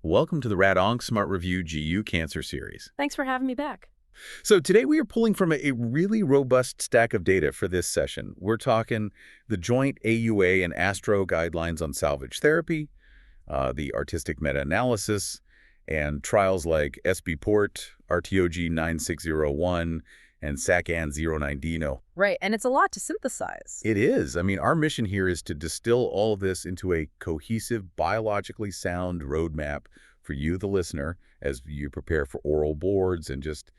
Welcome to the Rad-Onc Smart Review GU Cancer Series. Thanks for having me back. So today we are pulling from a really robust stack of data for this session. We're talking the joint AUA and ASTRO guidelines on salvage therapy, the artistic meta-analysis, and trials like SB-PORT, RTOG 9601, and SACAN 09DINO. Right, and it's a lot to synthesize. It is. I mean, our mission here is to distill all of this into a cohesive, biologically sound roadmap for you, the listener, as you prepare for oral boards and just,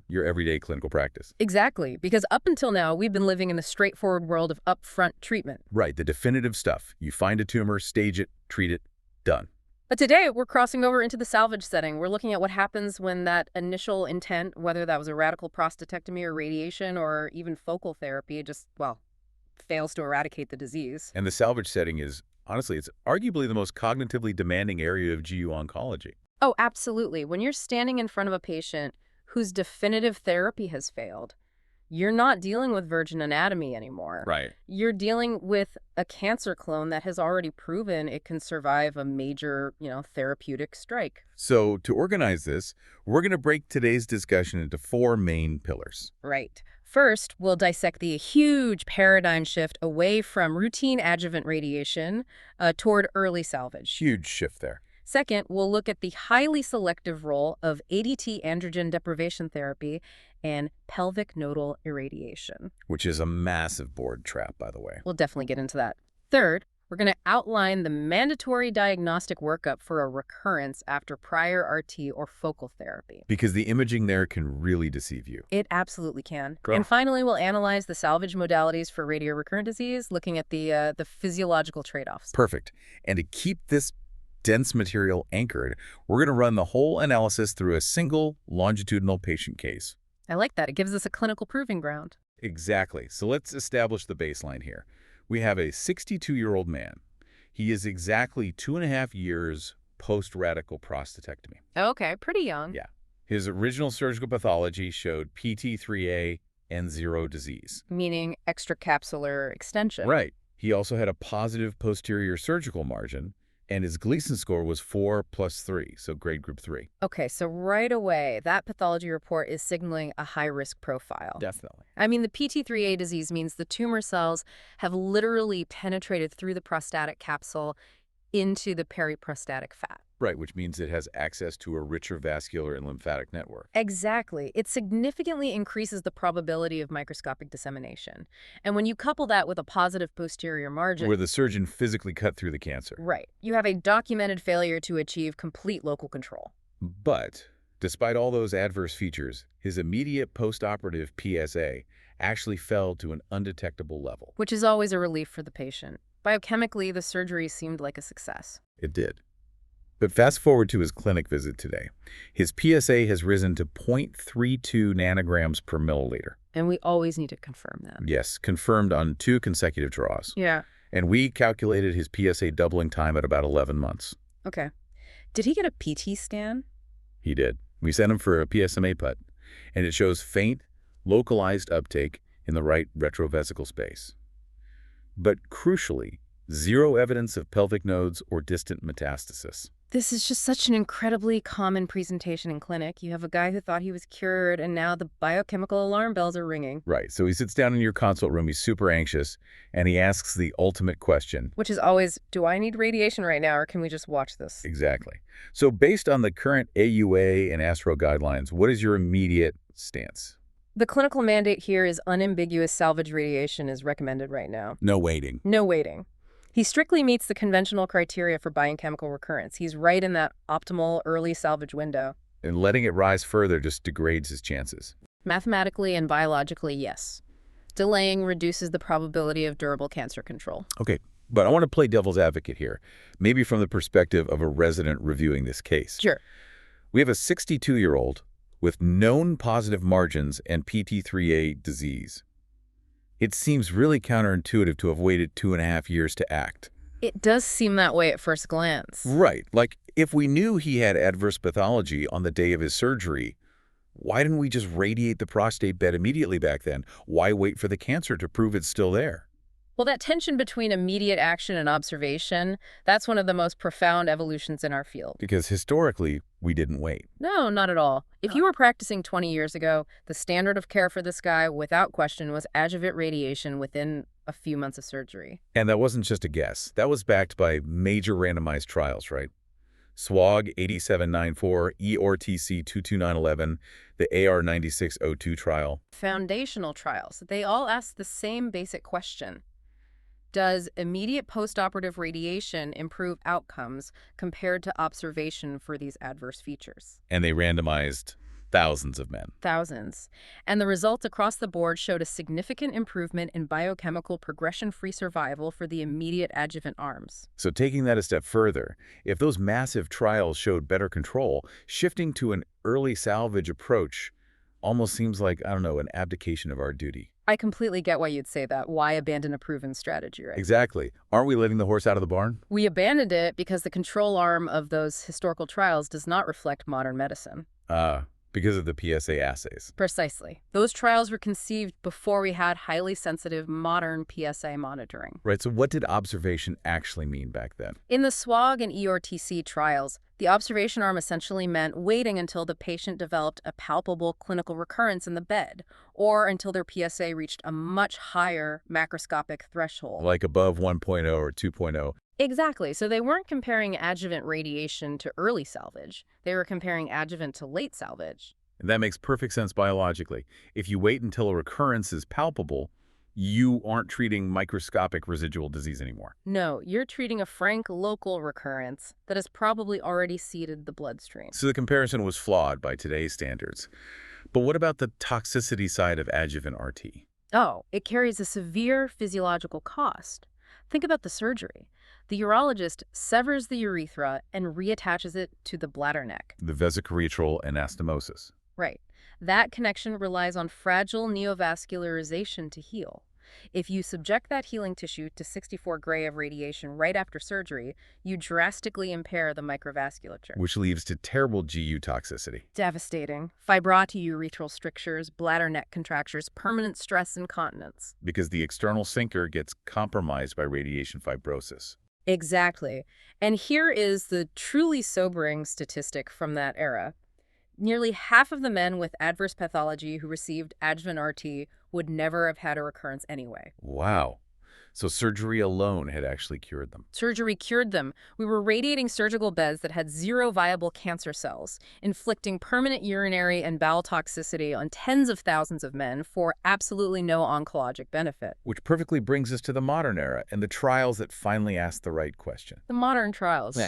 your everyday clinical practice. Exactly, because up until now, we've been living in the straightforward world of upfront treatment. Right, the definitive stuff. You find a tumor, stage it, treat it, done. But today, we're crossing over into the salvage setting. We're looking at what happens when that initial intent, whether that was a radical prostatectomy or radiation or even focal therapy, fails to eradicate the disease. And the salvage setting is, honestly, it's arguably the most cognitively demanding area of GU oncology. Oh, absolutely. When you're standing in front of a patient whose definitive therapy has failed, you're not dealing with virgin anatomy anymore. Right. You're dealing with a cancer clone that has already proven it can survive a major, therapeutic strike. So to organize this, we're going to break today's discussion into four main pillars. Right. First, we'll dissect the huge paradigm shift away from routine adjuvant radiation toward early salvage. Huge shift there. Second, we'll look at the highly selective role of ADT androgen deprivation therapy and pelvic nodal irradiation. Which is a massive board trap, by the way. We'll definitely get into that. Third, we're going to outline the mandatory diagnostic workup for a recurrence after prior RT or focal therapy. Because the imaging there can really deceive you. It absolutely can. Cool. And finally, we'll analyze the salvage modalities for radiorecurrent disease, looking at the physiological trade-offs. Perfect. And to keep this dense material anchored, we're going to run the whole analysis through a single longitudinal patient case. I like that. It gives us a clinical proving ground. Exactly. So let's establish the baseline here. We have a 62-year-old man. He is exactly 2.5 years post-radical prostatectomy. Okay, pretty young. Yeah. His original surgical pathology showed PT3A and 0 disease. Meaning extracapsular extension. Right. He also had a positive posterior surgical margin, and his Gleason score was 4+3, so grade group 3. Okay, so right away, that pathology report is signaling a high-risk profile. Definitely. I mean, the PT3A disease means the tumor cells have literally penetrated through the prostatic capsule into the periprostatic fat. Right, which means it has access to a richer vascular and lymphatic network. Exactly. It significantly increases the probability of microscopic dissemination. And when you couple that with a positive posterior margin, where the surgeon physically cut through the cancer. Right. You have a documented failure to achieve complete local control. But despite all those adverse features, his immediate postoperative PSA actually fell to an undetectable level. Which is always a relief for the patient. Biochemically, the surgery seemed like a success. It did. But fast forward to his clinic visit today. His PSA has risen to 0.32 nanograms per milliliter. And we always need to confirm that. Yes, confirmed on 2 consecutive draws. Yeah. And we calculated his PSA doubling time at about 11 months. Okay. Did he get a PT scan? He did. We sent him for a PSMA PUT, and it shows faint, localized uptake in the right retrovesical space. But crucially, 0 evidence of pelvic nodes or distant metastasis. This is just such an incredibly common presentation in clinic. You have a guy who thought he was cured, and now the biochemical alarm bells are ringing. Right. So he sits down in your consult room. He's super anxious, and he asks the ultimate question. Which is always, do I need radiation right now, or can we just watch this? Exactly. So based on the current AUA and ASTRO guidelines, what is your immediate stance? The clinical mandate here is unambiguous salvage radiation is recommended right now. No waiting. No waiting. He strictly meets the conventional criteria for biochemical recurrence. He's right in that optimal early salvage window. And letting it rise further just degrades his chances. Mathematically and biologically, yes. Delaying reduces the probability of durable cancer control. Okay, but I want to play devil's advocate here, maybe from the perspective of a resident reviewing this case. Sure. We have a 62-year-old with known positive margins and PT3A disease. It seems really counterintuitive to have waited 2.5 years to act. It does seem that way at first glance. Right. Like, if we knew he had adverse pathology on the day of his surgery, why didn't we just radiate the prostate bed immediately back then? Why wait for the cancer to prove it's still there? Well, that tension between immediate action and observation, that's one of the most profound evolutions in our field. Because historically, we didn't wait. No, not at all. If you were practicing 20 years ago, the standard of care for this guy, without question, was adjuvant radiation within a few months of surgery. And that wasn't just a guess. That was backed by major randomized trials, right? SWOG 8794, EORTC 22911, the AR9602 trial. Foundational trials, they all ask the same basic question. Does immediate postoperative radiation improve outcomes compared to observation for these adverse features? And they randomized thousands of men. Thousands. And the results across the board showed a significant improvement in biochemical progression-free survival for the immediate adjuvant arms. So taking that a step further, if those massive trials showed better control, shifting to an early salvage approach almost seems like, I don't know, an abdication of our duty. I completely get why you'd say that. Why abandon a proven strategy, right? Exactly. Aren't we letting the horse out of the barn? We abandoned it because the control arm of those historical trials does not reflect modern medicine. Because of the PSA assays. Precisely. Those trials were conceived before we had highly sensitive modern PSA monitoring. Right, so what did observation actually mean back then? In the SWOG and EORTC trials, the observation arm essentially meant waiting until the patient developed a palpable clinical recurrence in the bed, or until their PSA reached a much higher macroscopic threshold. Like above 1.0 or 2.0. Exactly. So they weren't comparing adjuvant radiation to early salvage. They were comparing adjuvant to late salvage. And that makes perfect sense biologically. If you wait until a recurrence is palpable, you aren't treating microscopic residual disease anymore. No, you're treating a frank local recurrence that has probably already seeded the bloodstream. So the comparison was flawed by today's standards. But what about the toxicity side of adjuvant RT? Oh, it carries a severe physiological cost. Think about the surgery. The urologist severs the urethra and reattaches it to the bladder neck. The vesicurethral anastomosis. Right. That connection relies on fragile neovascularization to heal. If you subject that healing tissue to 64 gray of radiation right after surgery, you drastically impair the microvasculature. Which leads to terrible GU toxicity. Devastating. Fibrotiurethral strictures, bladder neck contractures, permanent stress incontinence. Because the external sphincter gets compromised by radiation fibrosis. Exactly. And here is the truly sobering statistic from that era. Nearly half of the men with adverse pathology who received adjuvant RT would never have had a recurrence anyway. Wow. So surgery alone had actually cured them. Surgery cured them. We were radiating surgical beds that had zero viable cancer cells, inflicting permanent urinary and bowel toxicity on tens of thousands of men for absolutely no oncologic benefit. Which perfectly brings us to the modern era and the trials that finally asked the right question. The modern trials.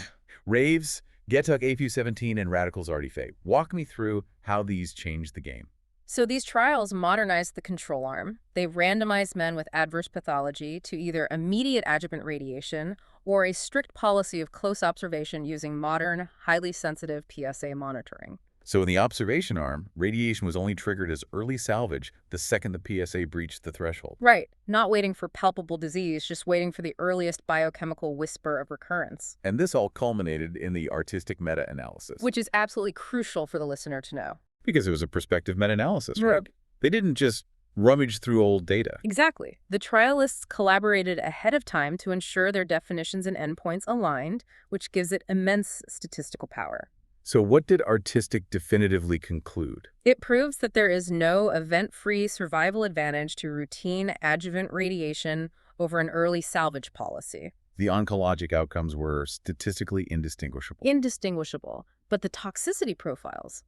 Raves, Getuck AFU17, and Radicals Artifay. Walk me through how these changed the game. So these trials modernized the control arm. They randomized men with adverse pathology to either immediate adjuvant radiation or a strict policy of close observation using modern, highly sensitive PSA monitoring. So in the observation arm, radiation was only triggered as early salvage the second the PSA breached the threshold. Right. Not waiting for palpable disease, just waiting for the earliest biochemical whisper of recurrence. And this all culminated in the artistic meta-analysis. Which is absolutely crucial for the listener to know. Because it was a prospective meta-analysis, right? They didn't just rummage through old data. Exactly. The trialists collaborated ahead of time to ensure their definitions and endpoints aligned, which gives it immense statistical power. So what did artistic definitively conclude? It proves that there is no event-free survival advantage to routine adjuvant radiation over an early salvage policy. The oncologic outcomes were statistically indistinguishable. Indistinguishable. But the toxicity profiles,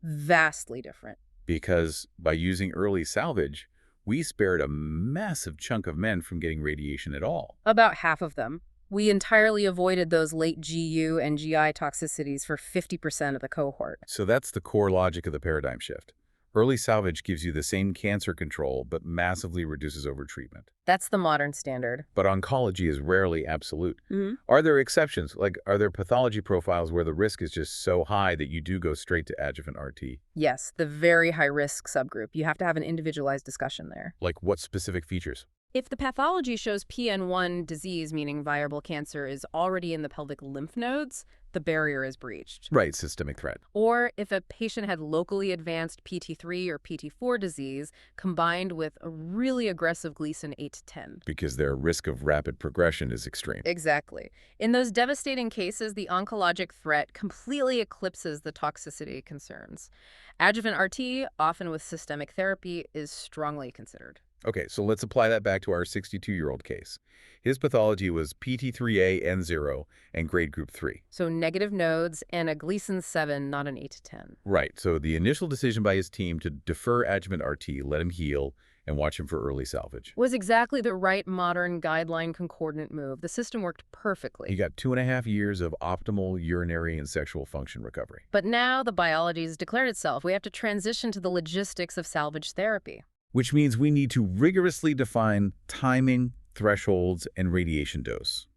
vastly different. Because by using early salvage, we spared a massive chunk of men from getting radiation at all. About half of them. We entirely avoided those late GU and GI toxicities for 50% of the cohort. So that's the core logic of the paradigm shift. Early salvage gives you the same cancer control, but massively reduces overtreatment. That's the modern standard. But oncology is rarely absolute. Mm-hmm. Are there exceptions? Like, are there pathology profiles where the risk is just so high that you do go straight to adjuvant RT? Yes, the very high-risk subgroup. You have to have an individualized discussion there. Like what specific features? If the pathology shows PN1 disease, meaning viable cancer, is already in the pelvic lymph nodes, the barrier is breached. Right, systemic threat. Or if a patient had locally advanced PT3 or PT4 disease combined with a really aggressive Gleason 8 to 10. Because their risk of rapid progression is extreme. Exactly. In those devastating cases, the oncologic threat completely eclipses the toxicity concerns. Adjuvant RT, often with systemic therapy, is strongly considered. Okay, so let's apply that back to our 62-year-old case. His pathology was PT3A N0 and grade group 3. So negative nodes and a Gleason 7, not an 8 to 10. Right, so the initial decision by his team to defer adjuvant RT, let him heal, and watch him for early salvage. Was exactly the right modern guideline concordant move. The system worked perfectly. He got 2.5 years of optimal urinary and sexual function recovery. But now the biology has declared itself. We have to transition to the logistics of salvage therapy. Which means we need to rigorously define timing, thresholds, and radiation dose.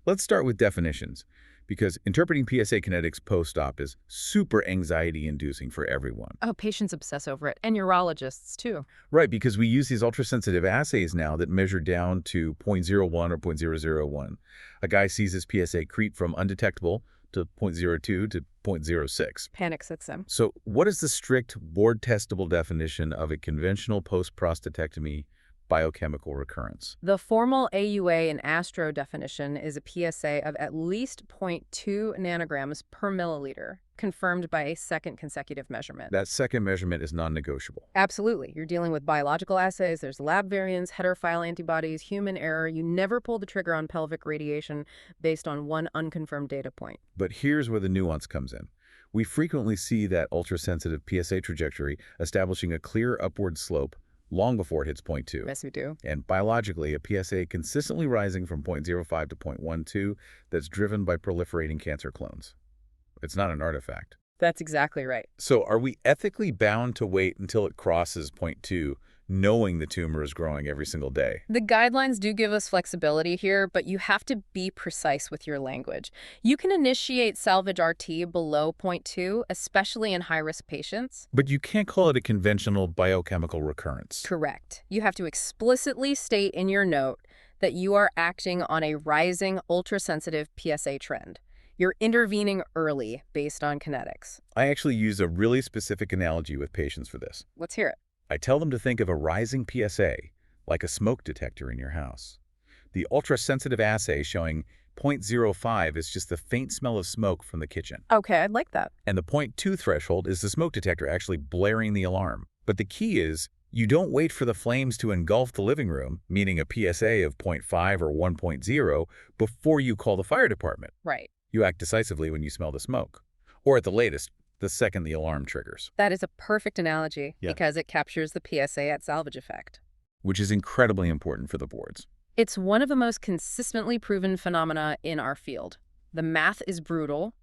Let's start with definitions, because interpreting PSA kinetics post-op is super anxiety-inducing for everyone. Oh, patients obsess over it, and urologists too. Right, because we use these ultrasensitive assays now that measure down to 0.01 or 0.001. A guy sees his PSA creep from undetectable to 0.02 to 0.06. Panic sets in. So what is the strict board-testable definition of a conventional post-prostatectomy biochemical recurrence? The formal AUA and Astro definition is a PSA of at least 0.2 nanograms per milliliter, confirmed by a second consecutive measurement. That second measurement is non-negotiable. Absolutely. You're dealing with biological assays. There's lab variants, heterophile antibodies, human error. You never pull the trigger on pelvic radiation based on one unconfirmed data point. But here's where the nuance comes in. We frequently see that ultrasensitive PSA trajectory establishing a clear upward slope long before it hits 0.2. Yes, we do. And biologically, a PSA consistently rising from 0.05 to 0.12 that's driven by proliferating cancer clones. It's not an artifact. That's exactly right. So are we ethically bound to wait until it crosses 0.2, knowing the tumor is growing every single day? The guidelines do give us flexibility here, but you have to be precise with your language. You can initiate salvage RT below 0.2, especially in high-risk patients. But you can't call it a conventional biochemical recurrence. Correct. You have to explicitly state in your note that you are acting on a rising ultrasensitive PSA trend. You're intervening early based on kinetics. I actually use a really specific analogy with patients for this. Let's hear it. I tell them to think of a rising PSA like a smoke detector in your house. The ultrasensitive assay showing 0.05 is just the faint smell of smoke from the kitchen. Okay, I'd like that. And the 0.2 threshold is the smoke detector actually blaring the alarm. But the key is, you don't wait for the flames to engulf the living room, meaning a PSA of 0.5 or 1.0, before you call the fire department. Right. You act decisively when you smell the smoke. Or at the latest, the second the alarm triggers. That is a perfect analogy Yeah. because it captures the PSA at salvage effect. Which is incredibly important for the boards. It's one of the most consistently proven phenomena in our field. The math is brutal.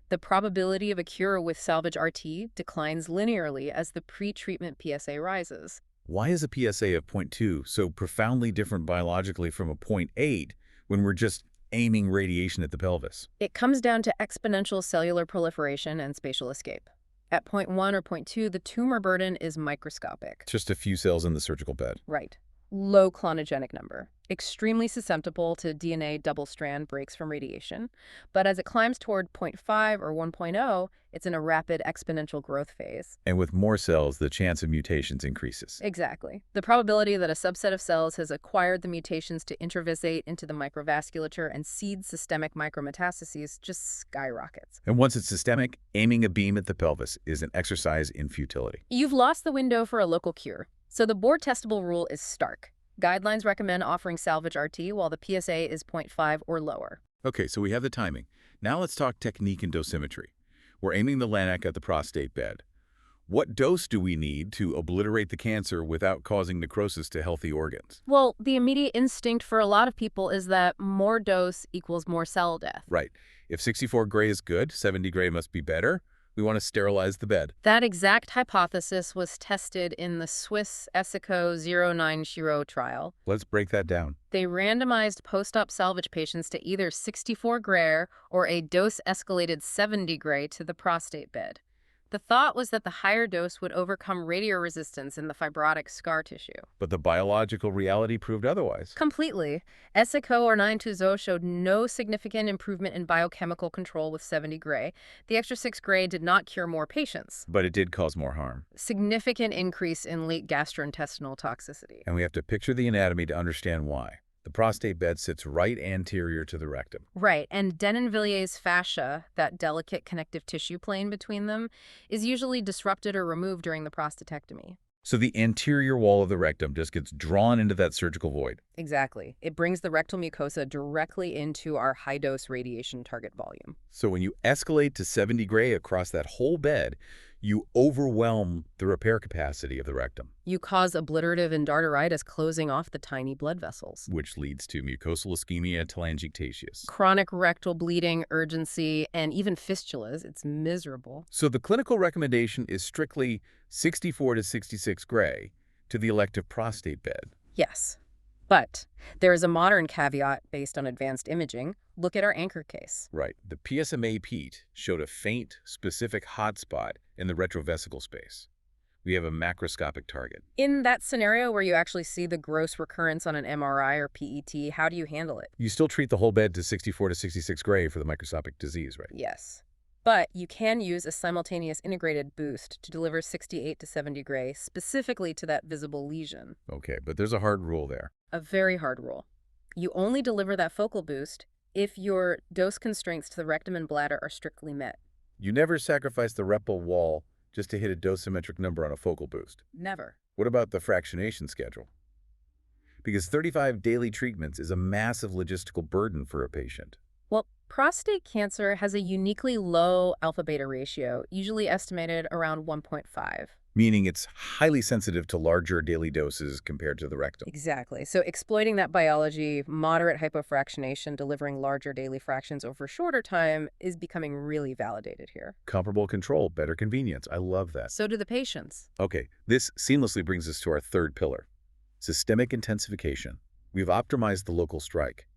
The probability of a cure with salvage RT declines linearly as the pre-treatment PSA rises. Why is a PSA of 0.2 so profoundly different biologically from a 0.8 when we're just aiming radiation at the pelvis? It comes down to exponential cellular proliferation and spatial escape. At 0.1 or 0.2, the tumor burden is microscopic. Just a few cells in the surgical bed. Right. Low clonogenic number. Extremely susceptible to DNA double-strand breaks from radiation. But as it climbs toward 0.5 or 1.0, it's in a rapid exponential growth phase. And with more cells, the chance of mutations increases. Exactly. The probability that a subset of cells has acquired the mutations to intravasate into the microvasculature and seed systemic micrometastases just skyrockets. And once it's systemic, aiming a beam at the pelvis is an exercise in futility. You've lost the window for a local cure. So the board-testable rule is stark. Guidelines recommend offering salvage RT while the PSA is 0.5 or lower. Okay, so we have the timing. Now let's talk technique and dosimetry. We're aiming the LANAC at the prostate bed. What dose do we need to obliterate the cancer without causing necrosis to healthy organs? Well, the immediate instinct for a lot of people is that more dose equals more cell death. Right. If 64 gray is good, 70 gray must be better. We want to sterilize the bed. That exact hypothesis was tested in the Swiss ESICO 09 Shiro trial. Let's break that down. They randomized post-op salvage patients to either 64 gray or a dose-escalated 70 gray to the prostate bed. The thought was that the higher dose would overcome radioresistance in the fibrotic scar tissue. But the biological reality proved otherwise. Completely. Esico or 920 showed no significant improvement in biochemical control with 70 gray. The extra 6 gray did not cure more patients. But it did cause more harm. Significant increase in late gastrointestinal toxicity. And we have to picture the anatomy to understand why. The prostate bed sits right anterior to the rectum. Right, and Denonvillier's fascia, that delicate connective tissue plane between them, is usually disrupted or removed during the prostatectomy. So the anterior wall of the rectum just gets drawn into that surgical void. Exactly. It brings the rectal mucosa directly into our high-dose radiation target volume. So when you escalate to 70 gray across that whole bed, you overwhelm the repair capacity of the rectum, You cause obliterative endarteritis, closing off the tiny blood vessels. which leads to mucosal ischemia telangiectasias. Chronic rectal bleeding, urgency, and even fistulas. It's miserable. So the clinical recommendation is strictly 64 to 66 gray to the elective prostate bed. Yes. But there is a modern caveat based on advanced imaging. Look at our anchor case. Right. The PSMA PET showed a faint, specific hotspot in the retrovesical space. We have a macroscopic target. In that scenario where you actually see the gross recurrence on an MRI or PET, how do you handle it? You still treat the whole bed to 64 to 66 gray for the microscopic disease, right? Yes. But you can use a simultaneous integrated boost to deliver 68 to 70 gray specifically to that visible lesion. Okay, but there's a hard rule there. A very hard rule. You only deliver that focal boost if your dose constraints to the rectum and bladder are strictly met. You never sacrifice the reppal wall just to hit a dosimetric number on a focal boost. Never. What about the fractionation schedule? Because 35 daily treatments is a massive logistical burden for a patient. Well, prostate cancer has a uniquely low alpha-beta ratio, usually estimated around 1.5. Meaning it's highly sensitive to larger daily doses compared to the rectum. Exactly. So exploiting that biology, moderate hypofractionation, delivering larger daily fractions over shorter time is becoming really validated here. Comparable control, better convenience. I love that. So do the patients. Okay, this seamlessly brings us to our third pillar, systemic intensification. We've optimized the local strike.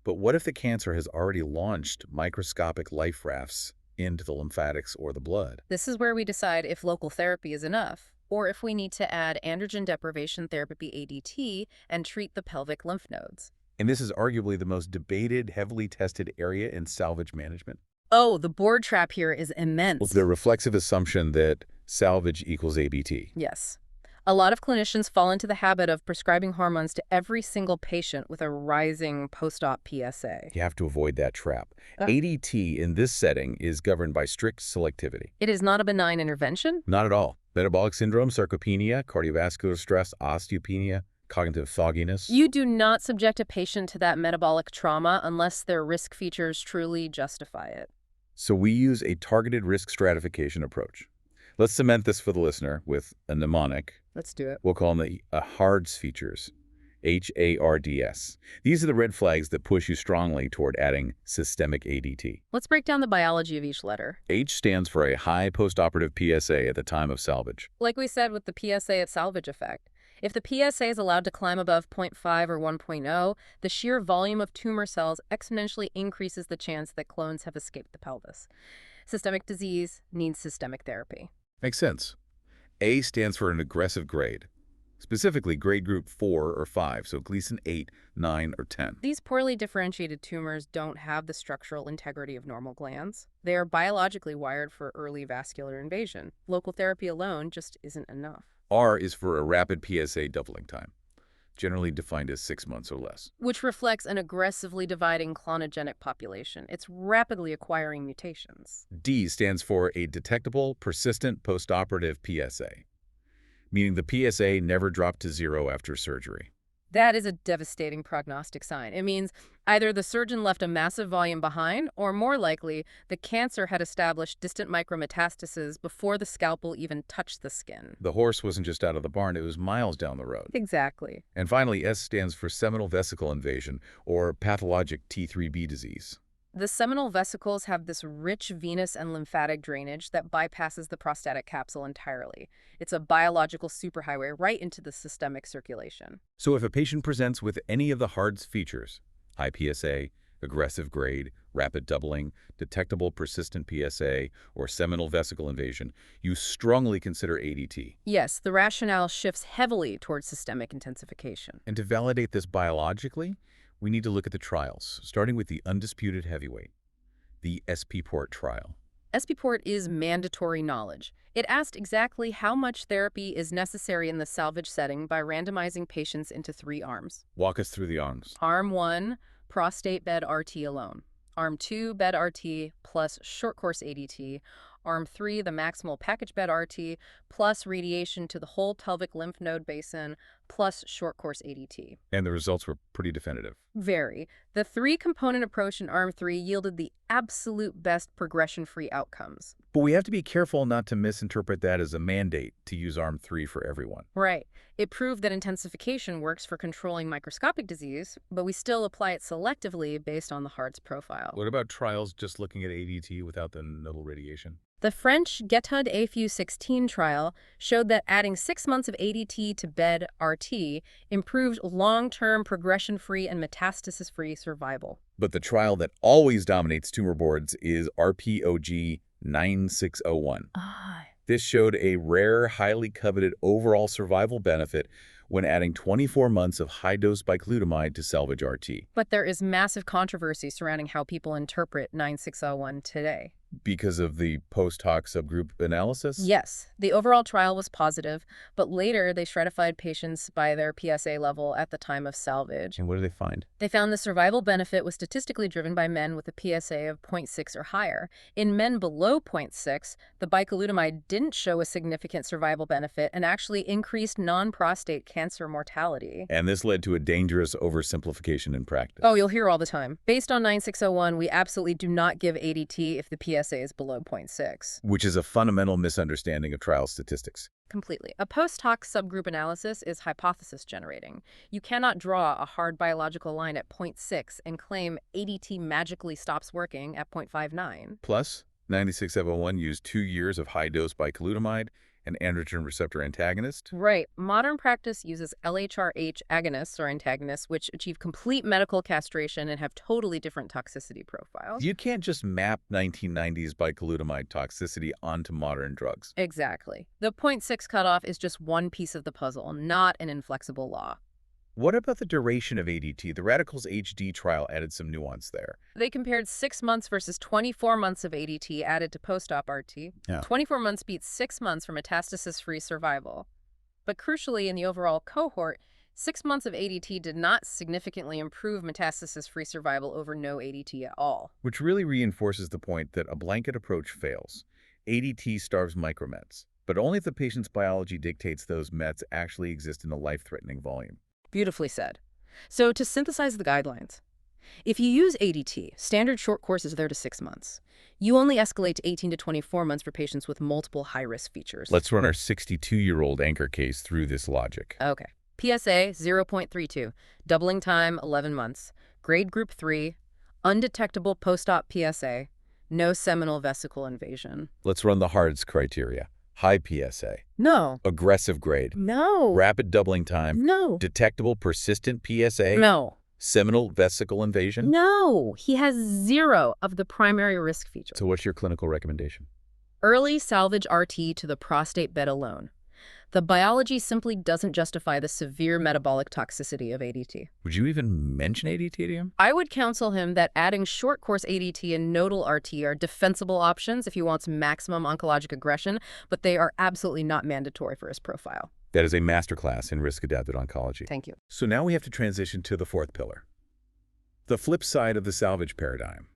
But what if the cancer has already launched microscopic life rafts into the lymphatics or the blood? This is where we decide if local therapy is enough, or if we need to add androgen deprivation therapy ADT and treat the pelvic lymph nodes. And this is arguably the most debated, heavily tested area in salvage management. Oh, the board trap here is immense. The reflexive assumption that salvage equals ABT. Yes. A lot of clinicians fall into the habit of prescribing hormones to every single patient with a rising post-op PSA. You have to avoid that trap. ADT in this setting is governed by strict selectivity. It is not a benign intervention? Not at all. Metabolic syndrome, sarcopenia, cardiovascular stress, osteopenia, cognitive fogginess. You do not subject a patient to that metabolic trauma unless their risk features truly justify it. So we use a targeted risk stratification approach. Let's cement this for the listener with a mnemonic. Let's do it. We'll call them the HARDS features, HARDS. These are the red flags that push you strongly toward adding systemic ADT. Let's break down the biology of each letter. H stands for a high postoperative PSA at the time of salvage. Like we said with the PSA at salvage effect, if the PSA is allowed to climb above 0.5 or 1.0, the sheer volume of tumor cells exponentially increases the chance that clones have escaped the pelvis. Systemic disease needs systemic therapy. Makes sense. A stands for an aggressive grade, specifically grade group 4 or 5, so Gleason 8, 9, or 10. These poorly differentiated tumors don't have the structural integrity of normal glands. They are biologically wired for early vascular invasion. Local therapy alone just isn't enough. R is for a rapid PSA doubling time, generally defined as 6 months or less. Which reflects an aggressively dividing clonogenic population. It's rapidly acquiring mutations. D stands for a detectable, persistent postoperative PSA, meaning the PSA never dropped to 0 after surgery. That is a devastating prognostic sign. It means either the surgeon left a massive volume behind, or more likely, the cancer had established distant micrometastases before the scalpel even touched the skin. The horse wasn't just out of the barn, it was miles down the road. Exactly. And finally, S stands for seminal vesicle invasion, or pathologic T3B disease. The seminal vesicles have this rich venous and lymphatic drainage that bypasses the prostatic capsule entirely. It's a biological superhighway right into the systemic circulation. So if a patient presents with any of the HARDS features, high PSA, aggressive grade, rapid doubling, detectable persistent PSA, or seminal vesicle invasion, you strongly consider ADT. Yes, the rationale shifts heavily towards systemic intensification. And to validate this biologically, we need to look at the trials, starting with the undisputed heavyweight, the SP-Port trial. SP-Port is mandatory knowledge. It asked exactly how much therapy is necessary in the salvage setting by randomizing patients into 3 arms. Walk us through the arms. Arm 1, prostate bed RT alone. Arm 2, bed RT plus short course ADT. Arm 3, the maximal package bed RT plus radiation to the whole pelvic lymph node basin plus short course ADT. And the results were pretty definitive. Very. The 3-component approach in Arm 3 yielded the absolute best progression-free outcomes. But we have to be careful not to misinterpret that as a mandate to use Arm 3 for everyone. Right. It proved that intensification works for controlling microscopic disease, but we still apply it selectively based on the heart's profile. What about trials just looking at ADT without the nodal radiation? The French Getud AFU16 trial showed that adding 6 months of ADT to bed RT improved long-term progression-free and metastasis-free survival. But the trial that always dominates tumor boards is RPOG 9601. This showed a rare, highly coveted overall survival benefit when adding 24 months of high-dose bicalutamide to Salvage RT. But there is massive controversy surrounding how people interpret 9601 today. Because of the post-hoc subgroup analysis? Yes, the overall trial was positive, but later they stratified patients by their PSA level at the time of salvage. And what did they find? They found the survival benefit was statistically driven by men with a PSA of 0.6 or higher. In men below 0.6, the bicalutamide didn't show a significant survival benefit and actually increased non-prostate cancer mortality. And this led to a dangerous oversimplification in practice. Oh, you'll hear all the time. Based on 9601, we absolutely do not give ADT if the PSA is below 0.6. Which is a fundamental misunderstanding of trial statistics. Completely. A post-hoc subgroup analysis is hypothesis generating. You cannot draw a hard biological line at 0.6 and claim ADT magically stops working at 0.59. Plus, 9601 used 2 years of high-dose bicalutamide, an androgen receptor antagonist. Right. Modern practice uses LHRH agonists or antagonists, which achieve complete medical castration and have totally different toxicity profiles. You can't just map 1990s bicalutamide toxicity onto modern drugs. Exactly. The 0.6 cutoff is just one piece of the puzzle, not an inflexible law. What about the duration of ADT? The Radicals HD trial added some nuance there. They compared 6 months versus 24 months of ADT added to post-op RT. Yeah. 24 months beats 6 months for metastasis-free survival. But crucially, in the overall cohort, 6 months of ADT did not significantly improve metastasis-free survival over no ADT at all. Which really reinforces the point that a blanket approach fails. ADT starves micromets, but only if the patient's biology dictates those mets actually exist in a life-threatening volume. Beautifully said. So to synthesize the guidelines, if you use ADT, standard short course is there to 6 months. You only escalate to 18 to 24 months for patients with multiple high-risk features. Let's run our 62-year-old anchor case through this logic. Okay. PSA 0.32, doubling time 11 months, grade group 3, undetectable post-op PSA, no seminal vesicle invasion. Let's run the HARDS criteria. High PSA. No. Aggressive grade. No. Rapid doubling time. No. Detectable persistent PSA. No. Seminal vesicle invasion. No. He has 0 of the primary risk features. So what's your clinical recommendation? Early salvage RT to the prostate bed alone. The biology simply doesn't justify the severe metabolic toxicity of ADT. Would you even mention ADT to him? I would counsel him that adding short course ADT and nodal RT are defensible options if he wants maximum oncologic aggression, but they are absolutely not mandatory for his profile. That is a masterclass in risk-adapted oncology. Thank you. So now we have to transition to the fourth pillar. The flip side of the salvage paradigm.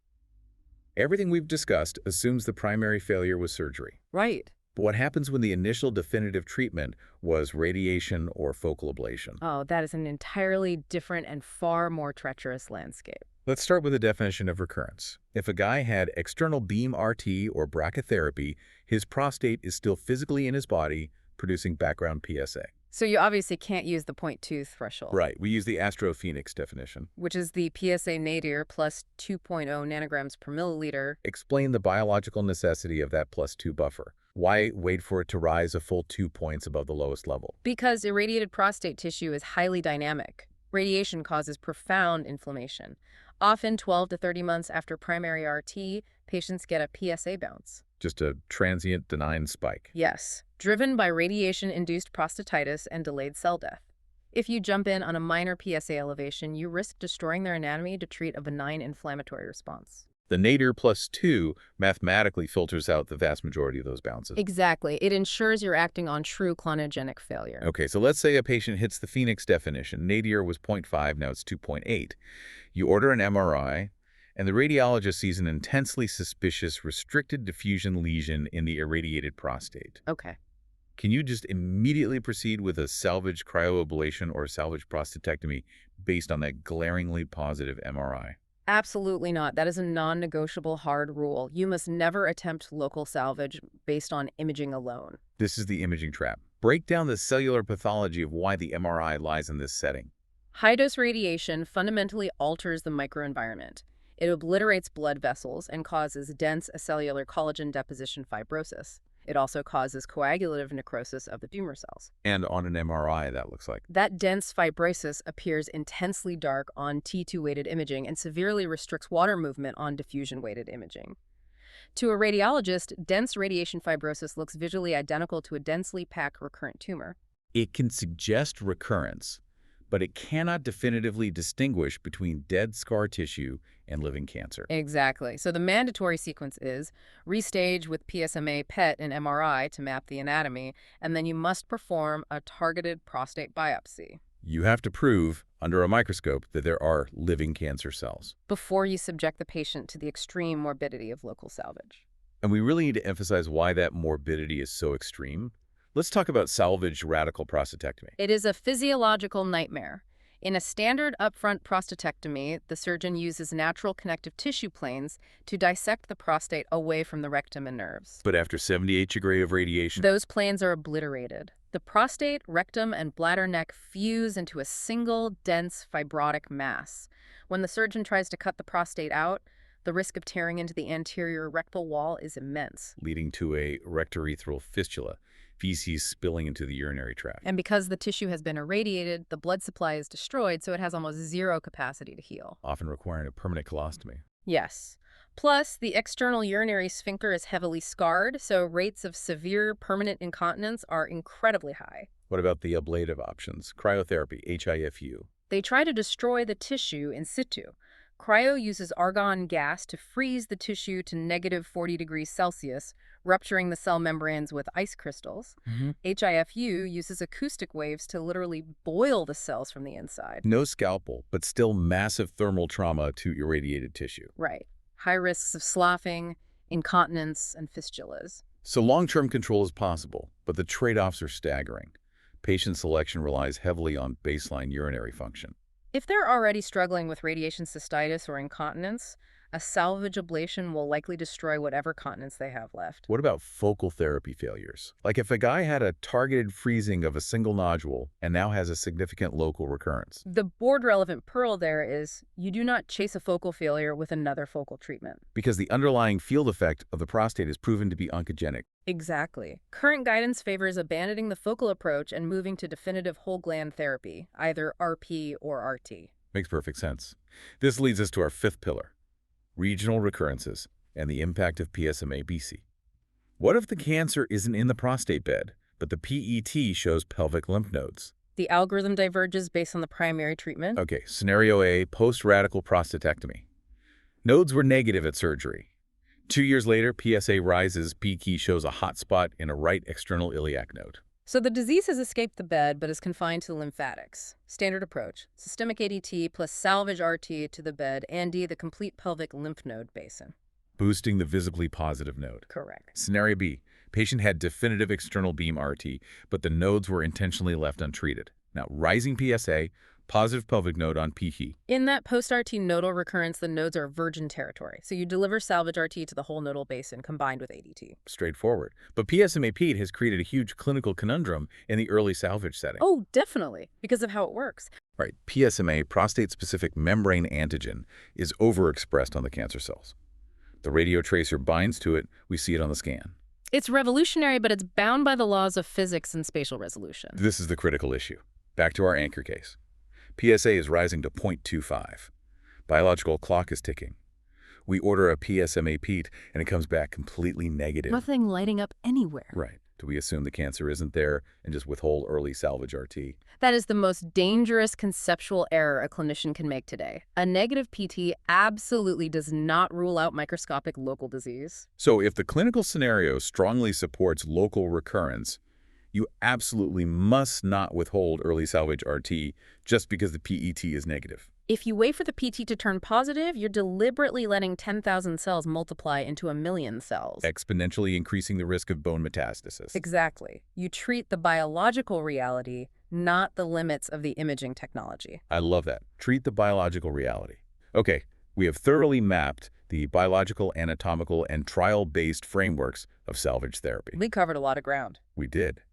Everything we've discussed assumes the primary failure was surgery. Right. But what happens when the initial definitive treatment was radiation or focal ablation? Oh, that is an entirely different and far more treacherous landscape. Let's start with the definition of recurrence. If a guy had external beam RT or brachytherapy, his prostate is still physically in his body, producing background PSA. So you obviously can't use the 0.2 threshold. Right. We use the AstroPhoenix definition. Which is the PSA nadir plus 2.0 nanograms per milliliter. Explain the biological necessity of that +2 buffer. Why wait for it to rise a full 2 points above the lowest level? Because irradiated prostate tissue is highly dynamic. Radiation causes profound inflammation. Often 12 to 30 months after primary RT, patients get a PSA bounce. Just a transient benign spike. Yes, driven by radiation-induced prostatitis and delayed cell death. If you jump in on a minor PSA elevation, you risk destroying their anatomy to treat a benign inflammatory response. The nadir plus 2 mathematically filters out the vast majority of those bounces. Exactly. It ensures you're acting on true clonogenic failure. Okay, so let's say a patient hits the Phoenix definition. Nadir was 0.5, now it's 2.8. You order an MRI, and the radiologist sees an intensely suspicious restricted diffusion lesion in the irradiated prostate. Okay. Can you just immediately proceed with a salvage cryoablation or salvage prostatectomy based on that glaringly positive MRI? Absolutely not. That is a non-negotiable hard rule. You must never attempt local salvage based on imaging alone. This is the imaging trap. Break down the cellular pathology of why the MRI lies in this setting. High-dose radiation fundamentally alters the microenvironment. It obliterates blood vessels and causes dense acellular collagen deposition fibrosis. It also causes coagulative necrosis of the tumor cells. And on an MRI, that looks like. That dense fibrosis appears intensely dark on T2-weighted imaging and severely restricts water movement on diffusion-weighted imaging. To a radiologist, dense radiation fibrosis looks visually identical to a densely packed recurrent tumor. It can suggest recurrence, but it cannot definitively distinguish between dead scar tissue and living cancer. Exactly. So the mandatory sequence is restage with PSMA, PET, and MRI to map the anatomy, and then you must perform a targeted prostate biopsy. You have to prove, under a microscope, that there are living cancer cells. Before you subject the patient to the extreme morbidity of local salvage. And we really need to emphasize why that morbidity is so extreme. Let's talk about salvage radical prostatectomy. It is a physiological nightmare. In a standard upfront prostatectomy, the surgeon uses natural connective tissue planes to dissect the prostate away from the rectum and nerves. But after 78 degree of radiation, Those planes are obliterated. The prostate, rectum, and bladder neck fuse into a single, dense, fibrotic mass. When the surgeon tries to cut the prostate out, the risk of tearing into the anterior rectal wall is immense. leading to a rectourethral fistula, feces spilling into the urinary tract. And because the tissue has been irradiated, the blood supply is destroyed, so it has almost zero capacity to heal. Often requiring a permanent colostomy. Yes. Plus, the external urinary sphincter is heavily scarred, so rates of severe permanent incontinence are incredibly high. What about the ablative options? Cryotherapy, HIFU. They try to destroy the tissue in situ. Cryo uses argon gas to freeze the tissue to negative 40 degrees Celsius, rupturing the cell membranes with ice crystals. HIFU uses acoustic waves to literally boil the cells from the inside. No scalpel, but still massive thermal trauma to irradiated tissue. Right. High risks of sloughing, incontinence, and fistulas. So long-term control is possible, but the trade-offs are staggering. Patient selection relies heavily on baseline urinary function. If they're already struggling with radiation cystitis or incontinence, a salvage ablation will likely destroy whatever continence they have left. What about focal therapy failures? Like if a guy had a targeted freezing of a single nodule and now has a significant local recurrence. The board-relevant pearl there is you do not chase a focal failure with another focal treatment. Because the underlying field effect of the prostate is proven to be oncogenic. Exactly. Current guidance favors abandoning the focal approach and moving to definitive whole gland therapy, either RP or RT. Makes perfect sense. This leads us to our fifth pillar. Regional recurrences, and the impact of PSMA-BC. What if the cancer isn't in the prostate bed, but the PET shows pelvic lymph nodes? The algorithm diverges based on the primary treatment. Okay, scenario A, post-radical prostatectomy. Nodes were negative at surgery. 2 years later, PSA rises, PK shows a hot spot in a right external iliac node. So the disease has escaped the bed but is confined to the lymphatics. Standard approach: systemic ADT plus salvage RT to the bed and the complete pelvic lymph node basin. Boosting the visibly positive node. Correct. Scenario B, patient had definitive external beam RT, but the nodes were intentionally left untreated. Now, rising PSA, positive pelvic node on PK. In that post-RT nodal recurrence, the nodes are virgin territory, so you deliver salvage RT to the whole nodal basin combined with ADT. Straightforward. But PSMA-PET has created a huge clinical conundrum in the early salvage setting. Oh, definitely, because of how it works. Right, PSMA, prostate-specific membrane antigen, is overexpressed on the cancer cells. The radiotracer binds to it, we see it on the scan. It's revolutionary, but it's bound by the laws of physics and spatial resolution. This is the critical issue. Back to our anchor case. PSA is rising to 0.25. Biological clock is ticking. We order a PSMA PET, and it comes back completely negative. Nothing lighting up anywhere. Right. Do we assume the cancer isn't there and just withhold early salvage RT? That is the most dangerous conceptual error a clinician can make today. A negative PT absolutely does not rule out microscopic local disease. So if the clinical scenario strongly supports local recurrence, you absolutely must not withhold early salvage RT just because the PET is negative. If you wait for the PT to turn positive, you're deliberately letting 10,000 cells multiply into 1,000,000 cells. Exponentially increasing the risk of bone metastasis. Exactly. You treat the biological reality, not the limits of the imaging technology. I love that. Treat the biological reality. Okay, we have thoroughly mapped the biological, anatomical, and trial-based frameworks of salvage therapy. We covered a lot of ground. We did.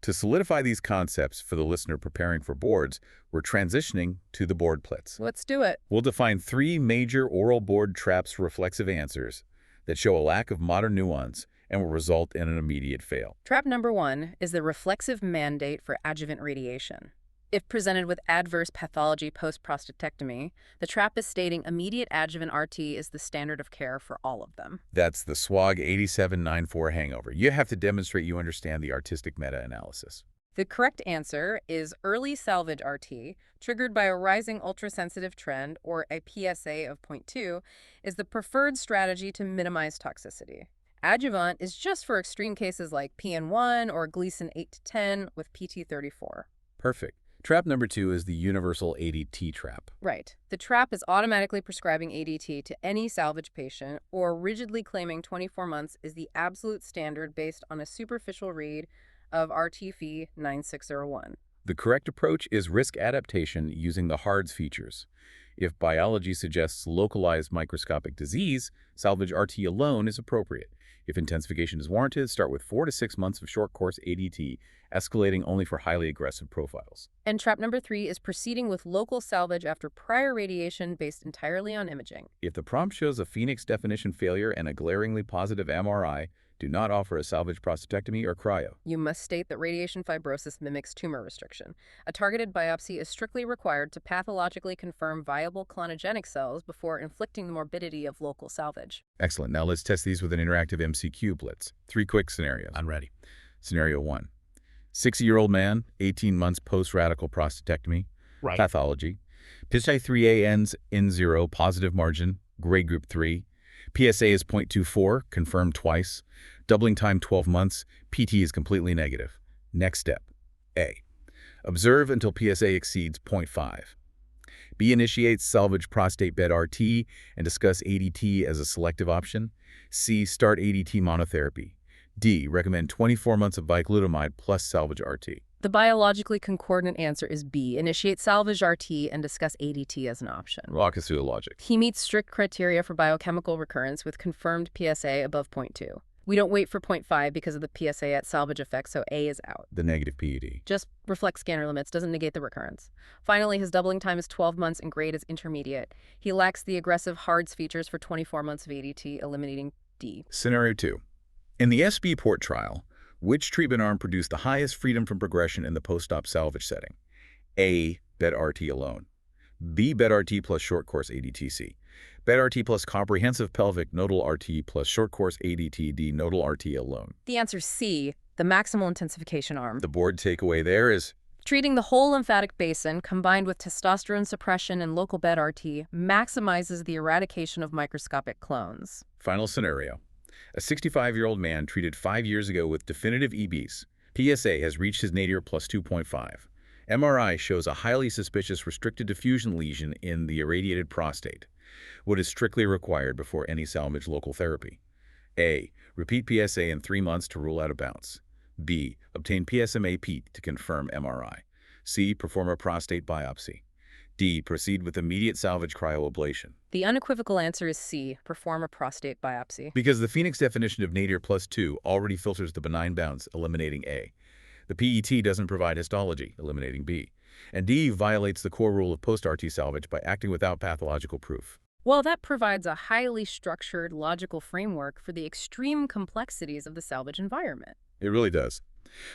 To solidify these concepts for the listener preparing for boards, we're transitioning to the board plits. Let's do it. We'll define 3 major oral board traps reflexive answers that show a lack of modern nuance and will result in an immediate fail. Trap number 1 is the reflexive mandate for adjuvant radiation. If presented with adverse pathology post-prostatectomy, the trap is stating immediate adjuvant RT is the standard of care for all of them. That's the SWOG 8794 hangover. You have to demonstrate you understand the artistic meta-analysis. The correct answer is early salvage RT, triggered by a rising ultrasensitive trend, or a PSA of 0.2, is the preferred strategy to minimize toxicity. Adjuvant is just for extreme cases like PN1 or Gleason 8 to 10 with PT34. Perfect. Trap number 2 is the universal ADT trap. Right. The trap is automatically prescribing ADT to any salvage patient or rigidly claiming 24 months is the absolute standard based on a superficial read of RT-Phe 9601. The correct approach is risk adaptation using the HARDS features. If biology suggests localized microscopic disease, salvage RT alone is appropriate. If intensification is warranted, start with 4 to 6 months of short-course ADT, escalating only for highly aggressive profiles. And trap number 3 is proceeding with local salvage after prior radiation based entirely on imaging. If the prompt shows a Phoenix definition failure and a glaringly positive MRI, do not offer a salvage prostatectomy or cryo. You must state that radiation fibrosis mimics tumor restriction. A targeted biopsy is strictly required to pathologically confirm viable clonogenic cells before inflicting the morbidity of local salvage. Excellent. Now let's test these with an interactive MCQ blitz. 3 quick scenarios. I'm ready. Scenario 1. 60-year-old man, 18 months post-radical prostatectomy, Right. pathology. PSI3A ends in 0, positive margin, grade group 3. PSA is 0.24, confirmed twice. Doubling time 12 months, PT is completely negative. Next step. A. Observe until PSA exceeds 0.5. B. Initiate salvage prostate bed RT and discuss ADT as a selective option. C. Start ADT monotherapy. D. Recommend 24 months of bicalutamide plus salvage RT. The biologically concordant answer is B. Initiate salvage RT and discuss ADT as an option. Walk us through the logic. He meets strict criteria for biochemical recurrence with confirmed PSA above 0.2. We don't wait for 0.5 because of the PSA at salvage effect, so A is out. The negative PED. Just reflects scanner limits, doesn't negate the recurrence. Finally, his doubling time is 12 months and grade is intermediate. He lacks the aggressive HARDS features for 24 months of ADT, eliminating D. Scenario 2. In the SB port trial, which treatment arm produced the highest freedom from progression in the post-op salvage setting? A. Bed RT alone. B. Bed RT plus short-course ADTC. Bed RT plus comprehensive pelvic nodal RT plus short-course ADT. D. Nodal RT alone. The answer C, the maximal intensification arm. The board takeaway there is Treating the whole lymphatic basin combined with testosterone suppression and local bed RT maximizes the eradication of microscopic clones. final scenario. A 65-year-old man treated 5 years ago with definitive EBs. PSA has reached his nadir plus 2.5. MRI shows a highly suspicious restricted diffusion lesion in the irradiated prostate. What is strictly required before any salvage local therapy? A. Repeat PSA in 3 months to rule out a bounce. B. Obtain PSMA PET to confirm MRI. C. Perform a prostate biopsy. D. Proceed with immediate salvage cryoablation. The unequivocal answer is C, perform a prostate biopsy. Because the Phoenix definition of nadir plus 2 already filters the benign bounce, eliminating A. The PET doesn't provide histology, eliminating B. And D violates the core rule of post-RT salvage by acting without pathological proof. Well, that provides a highly structured, logical framework for the extreme complexities of the salvage environment. It really does.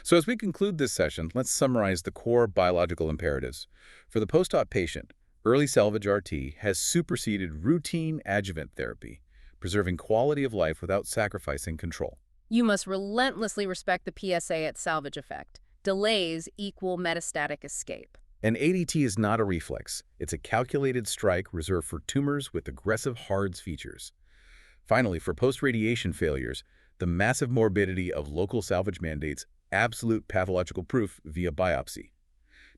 So as we conclude this session, let's summarize the core biological imperatives. For the post-op patient, Early salvage RT has superseded routine adjuvant therapy, preserving quality of life without sacrificing control. You must relentlessly respect the PSA at salvage effect. Delays equal metastatic escape. An ADT is not a reflex. It's a calculated strike reserved for tumors with aggressive HARDS features. Finally, for post-radiation failures, the massive morbidity of local salvage mandates absolute pathological proof via biopsy.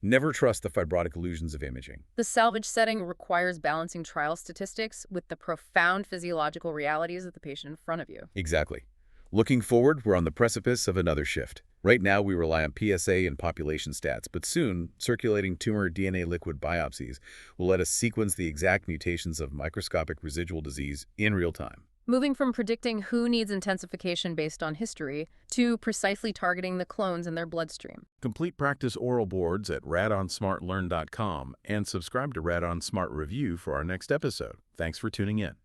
Never trust the fibrotic illusions of imaging. The salvage setting requires balancing trial statistics with the profound physiological realities of the patient in front of you. Exactly. Looking forward, we're on the precipice of another shift. Right now, we rely on PSA and population stats, but soon, circulating tumor DNA liquid biopsies will let us sequence the exact mutations of microscopic residual disease in real time. Moving from predicting who needs intensification based on history to precisely targeting the clones in their bloodstream. Complete practice oral boards at radonsmartlearn.com and subscribe to Radon Smart Review for our next episode. Thanks for tuning in.